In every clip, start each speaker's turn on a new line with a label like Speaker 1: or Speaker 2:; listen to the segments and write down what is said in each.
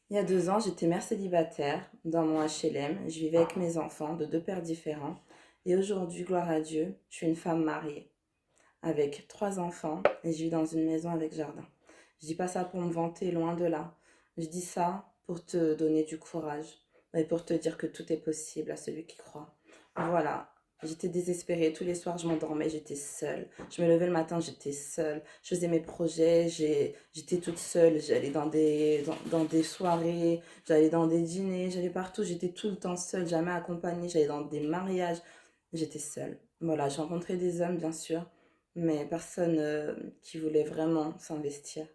Speaker 1: Il y a 2 ans, j'étais mère célibataire dans mon HLM. Je vivais avec mes enfants de 2 pères différents. Et aujourd'hui, gloire à Dieu, je suis une femme mariée avec 3 enfants et je vis dans une maison avec jardin. Je dis pas ça pour me vanter, loin de là. Je dis ça pour te donner du courage et pour te dire que tout est possible à celui qui croit. Voilà. J'étais désespérée. Tous les soirs, je m'endormais, j'étais seule. Je me levais le matin, j'étais seule. Je faisais mes projets, j'étais toute seule. J'allais dans des soirées, j'allais dans des dîners, j'allais partout. J'étais tout le temps seule, jamais accompagnée. J'allais dans des mariages, j'étais seule. Voilà, j'ai rencontré des hommes, bien sûr, mais personne qui voulait vraiment s'investir.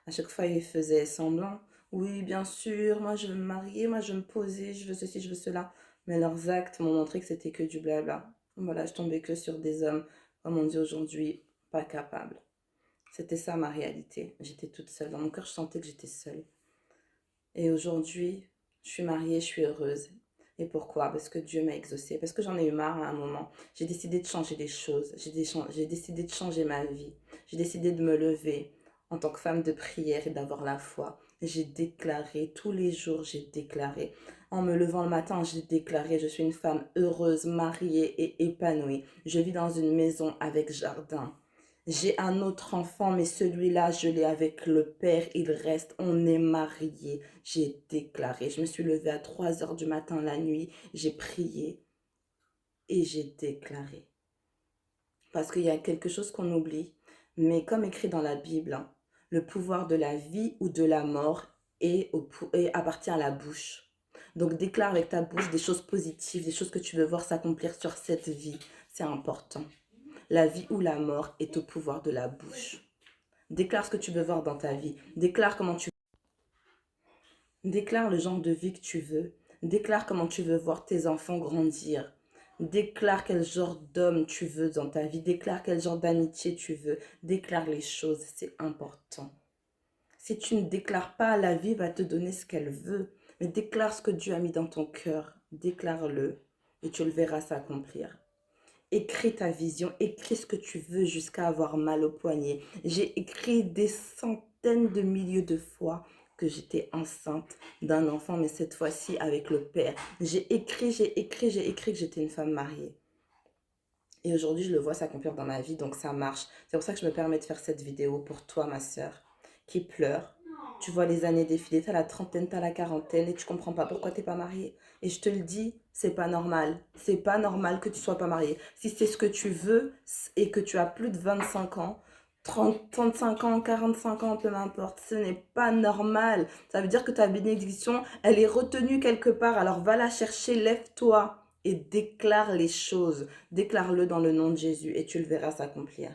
Speaker 1: À chaque fois, ils faisaient semblant. Oui, bien sûr, moi je veux me marier, moi je veux me poser, je veux ceci, je veux cela. Mais leurs actes m'ont montré que c'était que du blabla. Voilà, je tombais que sur des hommes, comme on dit aujourd'hui, pas capables. C'était ça ma réalité. J'étais toute seule. Dans mon cœur, je sentais que j'étais seule. Et aujourd'hui, je suis mariée, je suis heureuse. Et pourquoi? Parce que Dieu m'a exaucée. Parce que j'en ai eu marre à un moment. J'ai décidé de changer les choses. J'ai décidé de changer ma vie. J'ai décidé de me lever en tant que femme de prière et d'avoir la foi. J'ai déclaré, tous les jours, j'ai déclaré. En me levant le matin, j'ai déclaré, je suis une femme heureuse, mariée et épanouie. Je vis dans une maison avec jardin. J'ai un autre enfant, mais celui-là, je l'ai avec le père. Il reste, on est mariés. J'ai déclaré. Je me suis levée à 3 heures du matin la nuit. J'ai prié et j'ai déclaré. Parce qu'il y a quelque chose qu'on oublie. Mais comme écrit dans la Bible, hein, le pouvoir de la vie ou de la mort appartient à la bouche. Donc déclare avec ta bouche des choses positives, des choses que tu veux voir s'accomplir sur cette vie. C'est important. La vie ou la mort est au pouvoir de la bouche. Déclare ce que tu veux voir dans ta vie. Déclare le genre de vie que tu veux. Déclare comment tu veux voir tes enfants grandir. Déclare quel genre d'homme tu veux dans ta vie. Déclare quel genre d'amitié tu veux. Déclare les choses, c'est important. Si tu ne déclares pas, la vie va te donner ce qu'elle veut. Mais déclare ce que Dieu a mis dans ton cœur. Déclare-le et tu le verras s'accomplir. Écris ta vision, écris ce que tu veux jusqu'à avoir mal au poignet. J'ai écrit des centaines de milliers de fois que j'étais enceinte d'un enfant, mais cette fois-ci avec le père. J'ai écrit que j'étais une femme mariée. Et aujourd'hui, je le vois s'accomplir dans ma vie, donc ça marche. C'est pour ça que je me permets de faire cette vidéo pour toi, ma sœur, qui pleure. Tu vois les années défiler, t'as la trentaine, t'as la quarantaine, et tu comprends pas pourquoi t'es pas mariée. Et je te le dis, c'est pas normal. C'est pas normal que tu sois pas mariée. Si c'est ce que tu veux et que tu as plus de 25 ans, 30, 35 ans, 45 ans, peu importe, ce n'est pas normal. Ça veut dire que ta bénédiction, elle est retenue quelque part. Alors va la chercher, lève-toi et déclare les choses. Déclare-le dans le nom de Jésus et tu le verras s'accomplir.